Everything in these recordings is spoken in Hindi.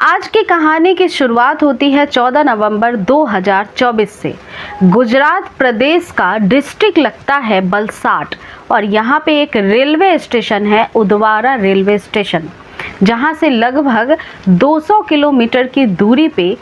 आज की कहानी की शुरुआत होती है 14 नवंबर 2024 से। गुजरात प्रदेश का डिस्ट्रिक्ट लगता है वलसाड और यहाँ पे एक रेलवे स्टेशन है उदवारा रेलवे स्टेशन, जहाँ से लगभग 200 किलोमीटर की दूरी पे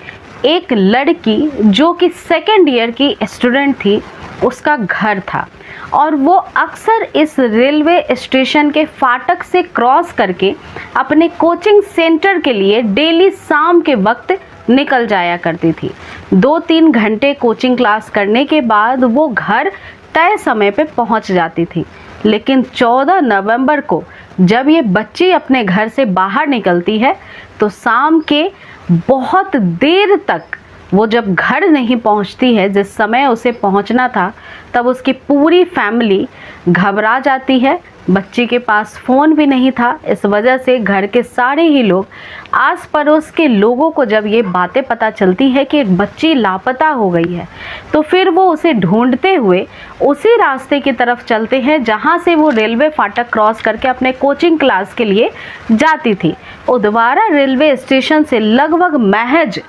एक लड़की जो कि सेकेंड ईयर की स्टूडेंट थी उसका घर था और वो अक्सर इस रेलवे स्टेशन के फाटक से क्रॉस करके अपने कोचिंग सेंटर के लिए डेली शाम के वक्त निकल जाया करती थी। 2-3 घंटे कोचिंग क्लास करने के बाद वो घर तय समय पे पहुंच जाती थी। लेकिन 14 नवंबर को जब ये बच्ची अपने घर से बाहर निकलती है तो शाम के बहुत देर तक वो जब घर नहीं पहुंचती है जिस समय उसे पहुंचना था, तब उसकी पूरी फैमिली घबरा जाती है। बच्ची के पास फ़ोन भी नहीं था, इस वजह से घर के सारे ही लोग, आस पड़ोस के लोगों को जब ये बातें पता चलती है कि एक बच्ची लापता हो गई है, तो फिर वो उसे ढूंढते हुए उसी रास्ते की तरफ चलते हैं जहां से वो रेलवे फाटक क्रॉस करके अपने कोचिंग क्लास के लिए जाती थी। उदवारा रेलवे स्टेशन से लगभग महज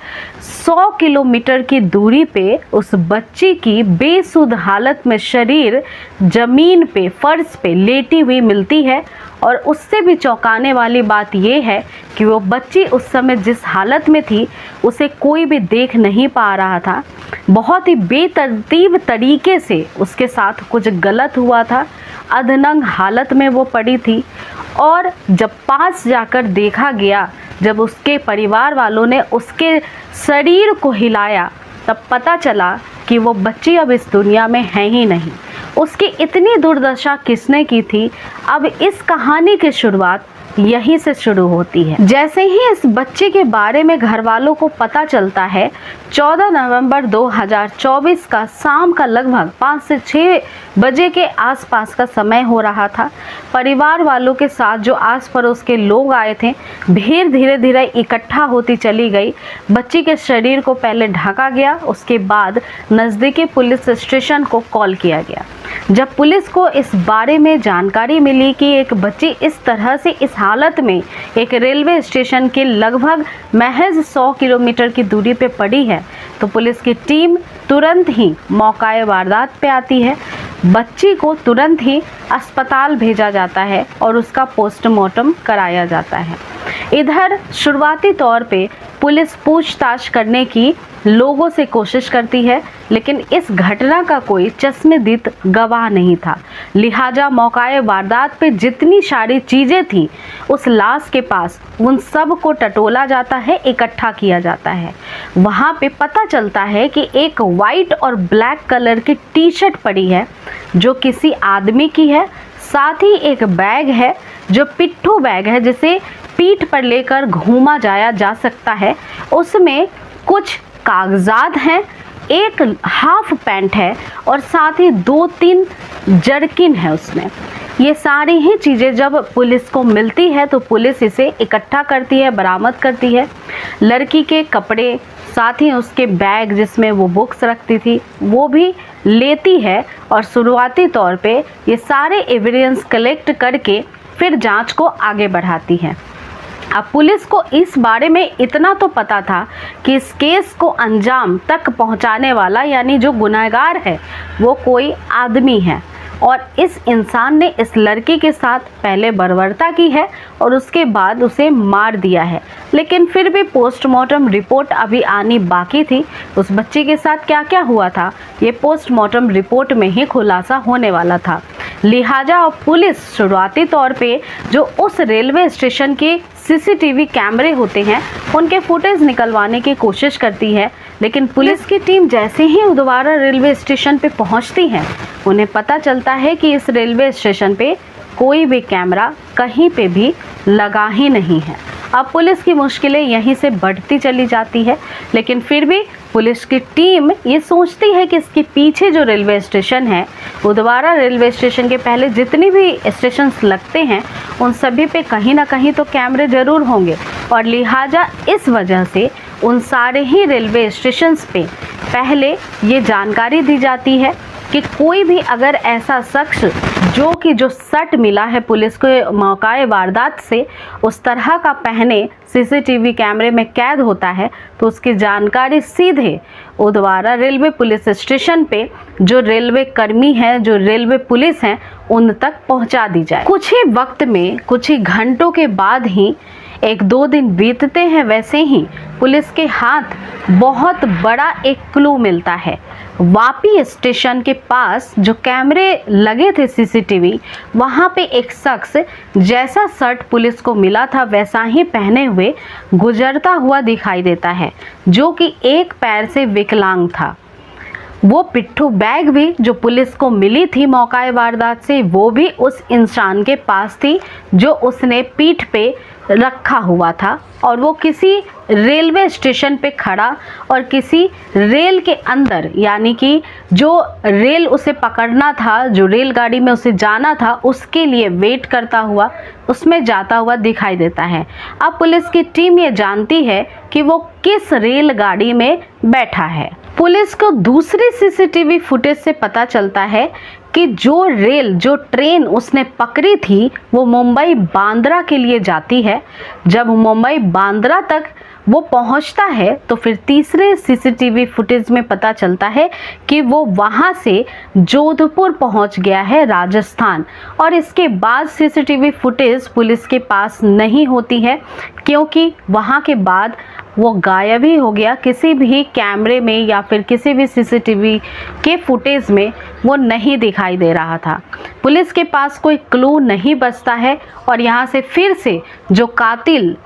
100 किलोमीटर की दूरी पे उस बच्ची की बेसुध हालत में शरीर जमीन पे, फर्श पे लेटी हुई मिलती है। और उससे भी चौंकाने वाली बात यह है कि वो बच्ची उस समय जिस हालत में थी उसे कोई भी देख नहीं पा रहा था। बहुत ही बेतरतीब तरीके से उसके साथ कुछ गलत हुआ था। अधनंग हालत में वो पड़ी थी और जब पास जाकर देखा गया, जब उसके परिवार वालों ने उसके शरीर को हिलाया, तब पता चला कि वो बच्ची अब इस दुनिया में है ही नहीं। उसकी इतनी दुर्दशा किसने की थी? अब इस कहानी की शुरुआत यहीं से शुरू होती है। जैसे ही इस बच्चे के बारे में घर वालों को पता चलता है, 14 नवंबर 2024 का शाम का लगभग 5 से 6 बजे के आसपास का समय हो रहा था। परिवार वालों के साथ जो आस पड़ोस के लोग आए थे, भीड़ धीरे धीरे इकट्ठा होती चली गई। बच्ची के शरीर को पहले ढका गया, उसके बाद नज़दीकी पुलिस स्टेशन को कॉल किया गया। जब पुलिस को इस बारे में जानकारी मिली कि एक बच्ची इस तरह से इस हालत में एक रेलवे स्टेशन के लगभग महज 100 किलोमीटर की दूरी पे पड़ी है, तो पुलिस की टीम तुरंत ही मौकाए वारदात पे आती है। बच्ची को तुरंत ही अस्पताल भेजा जाता है और उसका पोस्टमार्टम कराया जाता है। इधर शुरुआती तौर पे पुलिस पूछताछ करने की लोगों से कोशिश करती है, लेकिन इस घटना का कोई चश्मदीद गवाह नहीं था। लिहाजा मौकाए वारदात पे जितनी सारी चीज़ें थी उस लाश के पास, उन सब को टटोला जाता है, इकट्ठा किया जाता है। वहाँ पे पता चलता है कि एक वाइट और ब्लैक कलर की टी शर्ट पड़ी है जो किसी आदमी की है। साथ ही एक बैग है जो पिट्ठू बैग है, जिसे पीठ पर लेकर घूमा जाया जा सकता है। उसमें कुछ कागजात हैं, एक हाफ पैंट है और साथ ही 2-3 जर्किन है उसमें। ये सारी ही चीज़ें जब पुलिस को मिलती है तो पुलिस इसे इकट्ठा करती है, बरामद करती है। लड़की के कपड़े, साथ ही उसके बैग जिसमें वो बुक्स रखती थी, वो भी लेती है और शुरुआती तौर पे ये सारे एविडेंस कलेक्ट करके फिर जांच को आगे बढ़ाती है। अब पुलिस को इस बारे में इतना तो पता था कि इस केस को अंजाम तक पहुंचाने वाला, यानी जो गुनहगार है, वो कोई आदमी है और इस इंसान ने इस लड़की के साथ पहले बर्बरता की है और उसके बाद उसे मार दिया है। लेकिन फिर भी पोस्टमार्टम रिपोर्ट अभी आनी बाकी थी। उस बच्ची के साथ क्या क्या हुआ था, ये पोस्टमार्टम रिपोर्ट में ही खुलासा होने वाला था। लिहाजा पुलिस शुरुआती तौर पे जो उस रेलवे स्टेशन के सीसीटीवी कैमरे होते हैं उनके फुटेज निकलवाने की कोशिश करती है, लेकिन पुलिस की टीम जैसे ही उदवारा रेलवे स्टेशन पे पहुंचती है, उन्हें पता चलता है कि इस रेलवे स्टेशन पे कोई भी कैमरा कहीं पे भी लगा ही नहीं है। अब पुलिस की मुश्किलें यहीं से बढ़ती चली जाती है, लेकिन फिर भी पुलिस की टीम ये सोचती है कि इसके पीछे जो रेलवे स्टेशन है, उदवारा रेलवे स्टेशन के पहले जितने भी स्टेशन लगते हैं उन सभी पे कहीं ना कहीं तो कैमरे ज़रूर होंगे और लिहाजा इस वजह से उन सारे ही रेलवे स्टेशंस पे पहले ये जानकारी दी जाती है कि कोई भी अगर ऐसा शख्स जो शर्ट मिला है पुलिस को मौकाए वारदात से, उस तरह का पहने सीसीटीवी कैमरे में कैद होता है, तो उसकी जानकारी सीधे उदवारा रेलवे पुलिस स्टेशन पे जो रेलवे कर्मी हैं, जो रेलवे पुलिस हैं, उन तक पहुंचा दी जाए। कुछ ही वक्त में, कुछ ही घंटों के बाद ही 1-2 दिन बीतते हैं, वैसे ही पुलिस के हाथ बहुत बड़ा एक क्लू मिलता है। वापी स्टेशन के पास जो कैमरे लगे थे सीसीटीवी, वहाँ पे एक शख्स जैसा शर्ट पुलिस को मिला था वैसा ही पहने हुए गुजरता हुआ दिखाई देता है, जो कि एक पैर से विकलांग था। वो पिट्ठू बैग भी जो पुलिस को मिली थी मौकाए वारदात से, वो भी उस इंसान के पास थी जो उसने पीठ पे रखा हुआ था, और वो किसी रेलवे स्टेशन पे खड़ा और किसी रेल के अंदर, यानी कि जो रेल उसे पकड़ना था, जो रेलगाड़ी में उसे जाना था, उसके लिए वेट करता हुआ उसमें जाता हुआ दिखाई देता है। अब पुलिस की टीम ये जानती है कि वो किस रेलगाड़ी में बैठा है। पुलिस को दूसरी सीसीटीवी फुटेज से पता चलता है कि जो ट्रेन उसने पकड़ी थी वो मुंबई बांद्रा के लिए जाती है। जब मुंबई बांद्रा तक वो पहुंचता है तो फिर तीसरे सीसीटीवी फुटेज में पता चलता है कि वो वहां से जोधपुर पहुंच गया है, राजस्थान। और इसके बाद सीसीटीवी फुटेज पुलिस के पास नहीं होती है, क्योंकि वहां के बाद वो गायब ही हो गया। किसी भी कैमरे में या फिर किसी भी सीसीटीवी के फुटेज में वो नहीं दिखाई दे रहा था। पुलिस के पास कोई क्लू नहीं बचता है, और यहाँ से फिर से जो कातिल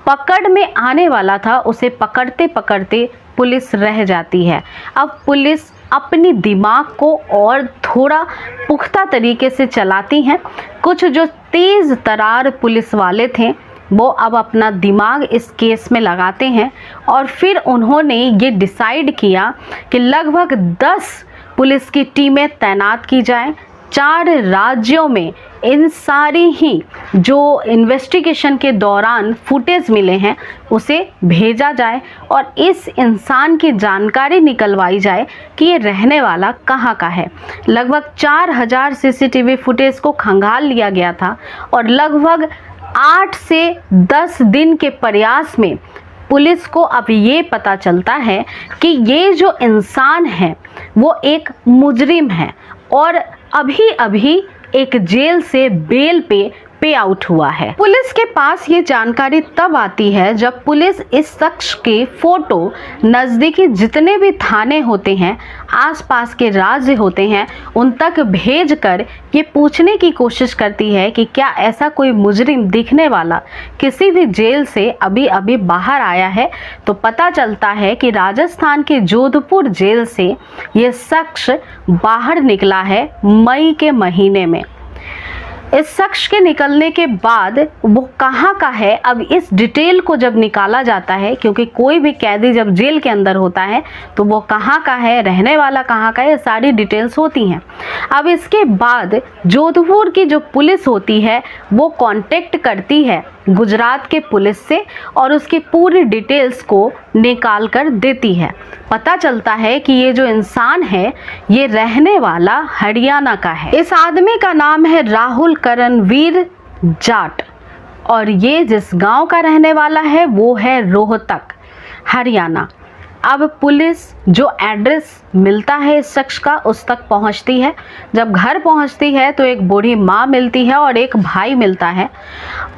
पकड़ में आने वाला था उसे पकड़ते पकड़ते पुलिस रह जाती है। अब पुलिस अपनी दिमाग को और थोड़ा पुख्ता तरीके से चलाती हैं। कुछ जो तेज़ तरार पुलिस वाले थे वो अब अपना दिमाग इस केस में लगाते हैं, और फिर उन्होंने ये डिसाइड किया कि लगभग 10 पुलिस की टीमें तैनात की जाएं। 4 राज्यों में इन सारी ही जो इन्वेस्टिगेशन के दौरान फुटेज मिले हैं उसे भेजा जाए, और इस इंसान की जानकारी निकलवाई जाए कि ये रहने वाला कहाँ का है। लगभग 4000 सीसीटीवी फुटेज को खंगाल लिया गया था, और लगभग 8 से 10 दिन के प्रयास में पुलिस को अब ये पता चलता है कि ये जो इंसान है वो एक मुजरिम है, और अभी अभी एक जेल से बेल पे आउट हुआ है। पुलिस के पास ये जानकारी तब आती है जब पुलिस इस शख्स के फोटो नज़दीकी जितने भी थाने होते हैं, आसपास के राज्य होते हैं, उन तक भेजकर ये पूछने की कोशिश करती है कि क्या ऐसा कोई मुजरिम दिखने वाला किसी भी जेल से अभी अभी बाहर आया है। तो पता चलता है कि राजस्थान के जोधपुर जेल से ये शख्स बाहर निकला है मई के महीने में। इस शख्स के निकलने के बाद वो कहाँ का है, अब इस डिटेल को जब निकाला जाता है, क्योंकि कोई भी कैदी जब जेल के अंदर होता है तो वो कहाँ का है, रहने वाला कहाँ का है, ये सारी डिटेल्स होती हैं। अब इसके बाद जोधपुर की जो पुलिस होती है वो कांटेक्ट करती है गुजरात के पुलिस से, और उसकी पूरी डिटेल्स को निकाल कर देती है। पता चलता है कि ये जो इंसान है ये रहने वाला हरियाणा का है। इस आदमी का नाम है राहुल करणवीर जाट, और ये जिस गांव का रहने वाला है वो है रोहतक, हरियाणा। अब पुलिस जो एड्रेस मिलता है इस शख्स का उस तक पहुंचती है। जब घर पहुंचती है तो एक बूढ़ी माँ मिलती है और एक भाई मिलता है।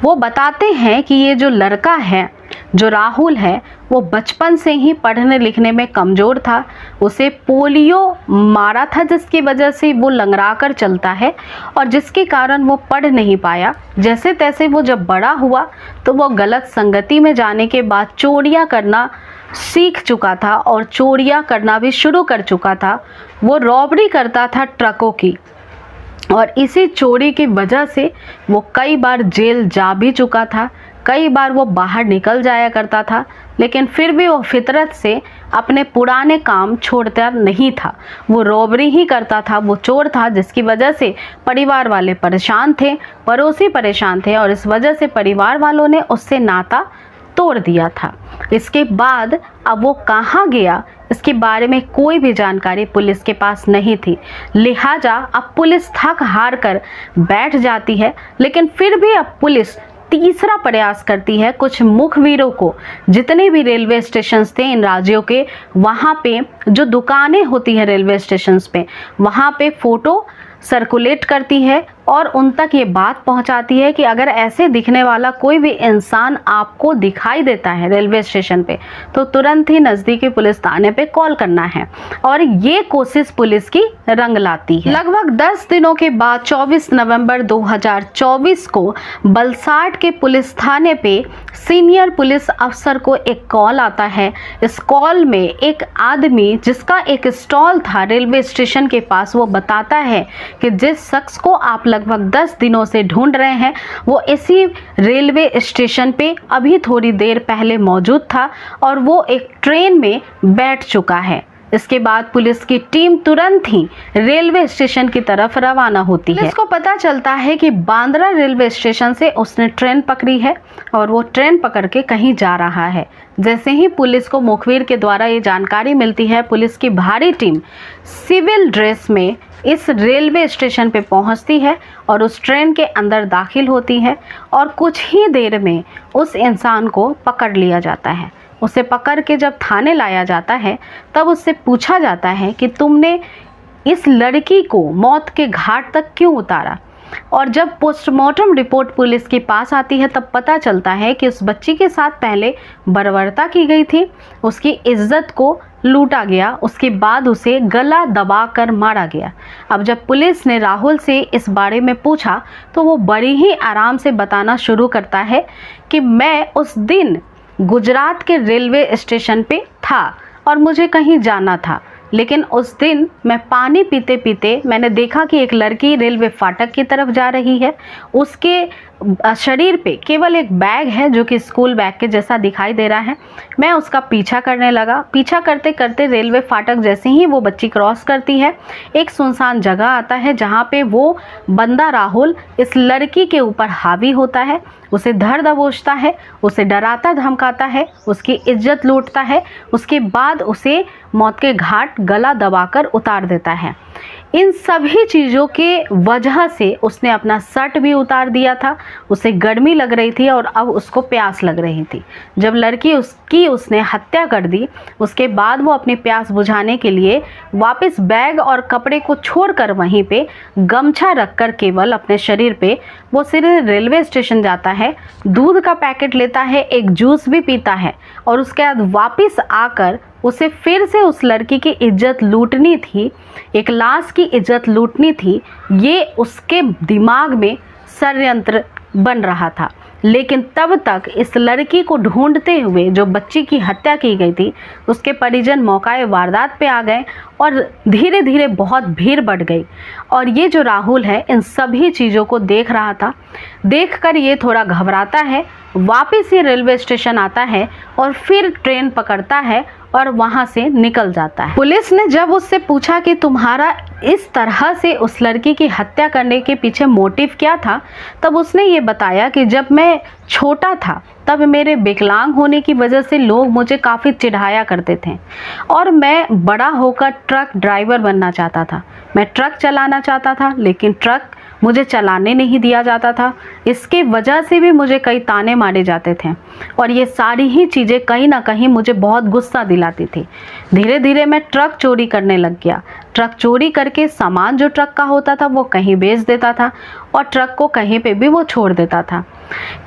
वो बताते हैं कि ये जो लड़का है, जो राहुल है, वो बचपन से ही पढ़ने लिखने में कमज़ोर था। उसे पोलियो मारा था जिसकी वजह से वो लंगड़ा कर चलता है, और जिसके कारण वो पढ़ नहीं पाया। जैसे तैसे वो जब बड़ा हुआ तो वो गलत संगति में जाने के बाद चोरियां करना सीख चुका था, और चोरियां करना भी शुरू कर चुका था। वो रॉबरी करता था ट्रकों की, और इसी चोरी की वजह से वो कई बार जेल जा भी चुका था। कई बार वो बाहर निकल जाया करता था, लेकिन फिर भी वो फितरत से अपने पुराने काम छोड़ता नहीं था। वो रॉबरी ही करता था, वो चोर था, जिसकी वजह से परिवार वाले परेशान थे, पड़ोसी परेशान थे, और इस वजह से परिवार वालों ने उससे नाता तोड़ दिया था। इसके बाद अब वो कहाँ गया इसके बारे में कोई भी जानकारी पुलिस के पास नहीं थी। लिहाजा अब पुलिस थक हार कर बैठ जाती है, लेकिन फिर भी अब पुलिस तीसरा प्रयास करती है। कुछ मुखबिरों को, जितने भी रेलवे स्टेशन थे इन राज्यों के, वहाँ पे जो दुकानें होती हैं रेलवे स्टेशन पे, वहाँ पे फोटो सर्कुलेट करती है और उन तक ये बात पहुंचाती है कि अगर ऐसे दिखने वाला कोई भी इंसान आपको दिखाई देता है रेलवे स्टेशन पे तो तुरंत ही नज़दीकी पुलिस थाने पे कॉल करना है। और ये कोशिश पुलिस की रंग लाती है। लगभग 10 दिनों के बाद 24 नवंबर 2024 को बलसाड के पुलिस थाने पे सीनियर पुलिस अफसर को एक कॉल आता है। इस कॉल में एक आदमी जिसका एक स्टॉल था रेलवे स्टेशन के पास, वो बताता है कि जिस शख्स को आप लगभग 10 दिनों से ढूंढ रहे हैं वो इसी रेलवे स्टेशन पे अभी थोड़ी देर पहले मौजूद था और वो एक ट्रेन में बैठ चुका है। इसके बाद पुलिस की टीम तुरंत ही रेलवे स्टेशन की तरफ रवाना होती है। इसको पता चलता है कि बांद्रा रेलवे स्टेशन से उसने ट्रेन पकड़ी है और वो ट्रेन पकड़ के कहीं जा रहा है। जैसे ही पुलिस को मुखबिर के द्वारा ये जानकारी मिलती है, पुलिस की भारी टीम सिविल ड्रेस में इस रेलवे स्टेशन पे पहुंचती है और उस ट्रेन के अंदर दाखिल होती है और कुछ ही देर में उस इंसान को पकड़ लिया जाता है। उसे पकड़ के जब थाने लाया जाता है तब उससे पूछा जाता है कि तुमने इस लड़की को मौत के घाट तक क्यों उतारा। और जब पोस्टमार्टम रिपोर्ट पुलिस के पास आती है तब पता चलता है कि उस बच्ची के साथ पहले बर्बरता की गई थी, उसकी इज्जत को लूटा गया, उसके बाद उसे गला दबाकर मारा गया। अब जब पुलिस ने राहुल से इस बारे में पूछा तो वो बड़ी ही आराम से बताना शुरू करता है कि मैं उस दिन गुजरात के रेलवे स्टेशन पे था और मुझे कहीं जाना था, लेकिन उस दिन मैं पानी पीते पीते मैंने देखा कि एक लड़की रेलवे फाटक की तरफ जा रही है। उसके शरीर पे केवल एक बैग है जो कि स्कूल बैग के जैसा दिखाई दे रहा है। मैं उसका पीछा करने लगा। पीछा करते करते रेलवे फाटक जैसे ही वो बच्ची क्रॉस करती है, एक सुनसान जगह आता है जहाँ पे वो बंदा राहुल इस लड़की के ऊपर हावी होता है, उसे धर दबोचता है, उसे डराता धमकाता है, उसकी इज्जत लूटता है, उसके बाद उसे मौत के घाट गला दबाकर उतार देता है। इन सभी चीज़ों के वजह से उसने अपना शर्ट भी उतार दिया था, उसे गर्मी लग रही थी और अब उसको प्यास लग रही थी। जब लड़की उसने हत्या कर दी, उसके बाद वो अपनी प्यास बुझाने के लिए वापस बैग और कपड़े को छोड़कर वहीं पे गमछा रखकर केवल अपने शरीर पे वो सीधे रेलवे स्टेशन जाता है, दूध का पैकेट लेता है, एक जूस भी पीता है और उसके बाद वापस आकर उसे फिर से उस लड़की की इज्जत लूटनी थी, एक लाश की इज्जत लूटनी थी। ये उसके दिमाग में षड्यंत्र बन रहा था। लेकिन तब तक इस लड़की को ढूंढते हुए जो बच्ची की हत्या की गई थी उसके परिजन मौकाए वारदात पे आ गए और धीरे धीरे बहुत भीड़ बढ़ गई। और ये जो राहुल है इन सभी चीज़ों को देख रहा था। देखकर ये थोड़ा घबराता है, वापस ये रेलवे स्टेशन आता है और फिर ट्रेन पकड़ता है और वहाँ से निकल जाता है। पुलिस ने जब उससे पूछा कि तुम्हारा इस तरह से उस लड़की की हत्या करने के पीछे मोटिव क्या था, तब उसने ये बताया कि जब मैं छोटा था तब मेरे विकलांग होने की वजह से लोग मुझे काफ़ी चिढ़ाया करते थे और मैं बड़ा होकर ट्रक ड्राइवर बनना चाहता था। मैं ट्रक चलाना चाहता था लेकिन ट्रक मुझे चलाने नहीं दिया जाता था। इसके वजह से भी मुझे कई ताने मारे जाते थे और ये सारी ही चीज़ें कहीं ना कहीं मुझे बहुत गुस्सा दिलाती थी। धीरे धीरे मैं ट्रक चोरी करने लग गया। ट्रक चोरी करके सामान जो ट्रक का होता था वो कहीं बेच देता था और ट्रक को कहीं पे भी वो छोड़ देता था।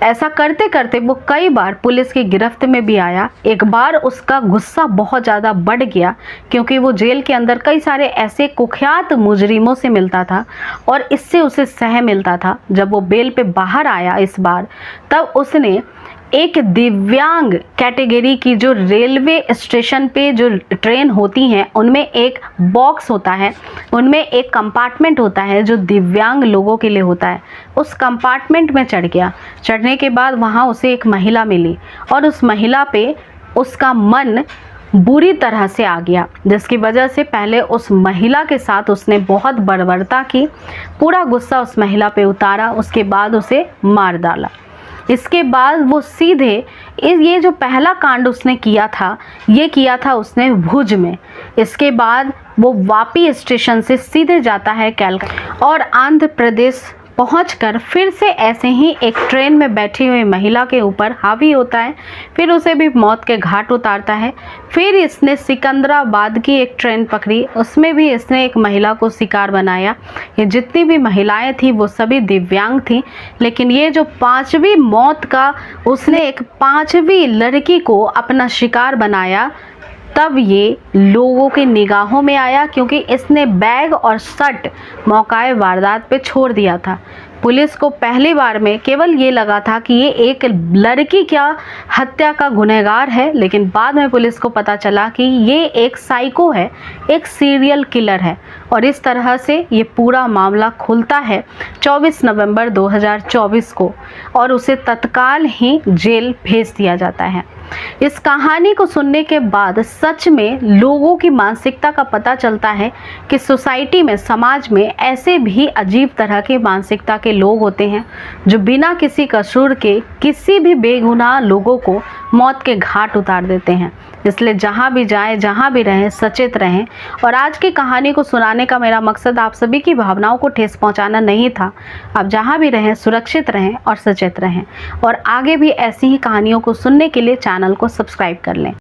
ऐसा करते करते वो कई बार पुलिस की गिरफ्त में भी आया। एक बार उसका गुस्सा बहुत ज़्यादा बढ़ गया क्योंकि वो जेल के अंदर कई सारे ऐसे कुख्यात मुजरिमों से मिलता था और इससे उसे सह मिलता था। जब वो बेल पे बाहर आया इस बार, तब उसने एक दिव्यांग कैटेगरी की जो रेलवे स्टेशन पे जो ट्रेन होती हैं उनमें एक बॉक्स होता है, उनमें एक कंपार्टमेंट होता है जो दिव्यांग लोगों के लिए होता है। उस कंपार्टमेंट में चढ़ गया। चढ़ने के बाद वहाँ उसे एक महिला मिली और उस महिला पे उसका मन बुरी तरह से आ गया, जिसकी वजह से पहले उस महिला के साथ उसने बहुत बर्बरता की, पूरा गुस्सा उस महिला पे उतारा, उसके बाद उसे मार डाला। इसके बाद वो सीधे ये जो पहला कांड उसने किया था, ये किया था उसने भुज में। इसके बाद वो वापी स्टेशन से सीधे जाता है कैलकाटा और आंध्र प्रदेश पहुंचकर फिर से ऐसे ही एक ट्रेन में बैठी हुई महिला के ऊपर हावी होता है, फिर उसे भी मौत के घाट उतारता है। फिर इसने सिकंदराबाद की एक ट्रेन पकड़ी, उसमें भी इसने एक महिला को शिकार बनाया। ये जितनी भी महिलाएं थी वो सभी दिव्यांग थी, लेकिन ये जो पांचवी मौत का उसने एक पांचवी लड़की को अपना शिकार बनाया, तब ये लोगों की निगाहों में आया, क्योंकि इसने बैग और शर्ट मौकाए वारदात पे छोड़ दिया था। पुलिस को पहली बार में केवल ये लगा था कि ये एक लड़की क्या हत्या का गुनहगार है, लेकिन बाद में पुलिस को पता चला कि ये एक साइको है, एक सीरियल किलर है। और इस तरह से ये पूरा मामला खुलता है 24 नवंबर 2024 को और उसे तत्काल ही जेल भेज दिया जाता है। इस कहानी को सुनने के बाद सच में लोगों की मानसिकता का पता चलता है कि सोसाइटी में, समाज में ऐसे भी अजीब तरह की मानसिकता के लोग होते हैं जो बिना किसी कसूर के किसी भी बेगुनाह लोगों को मौत के घाट उतार देते हैं। इसलिए जहाँ भी जाएं, जहाँ भी रहें, सचेत रहें। और आज की कहानी को सुनाने का मेरा मकसद आप सभी की भावनाओं को ठेस पहुँचाना नहीं था। आप जहाँ भी रहें सुरक्षित रहें और सचेत रहें, और आगे भी ऐसी ही कहानियों को सुनने के लिए चैनल को सब्सक्राइब कर लें।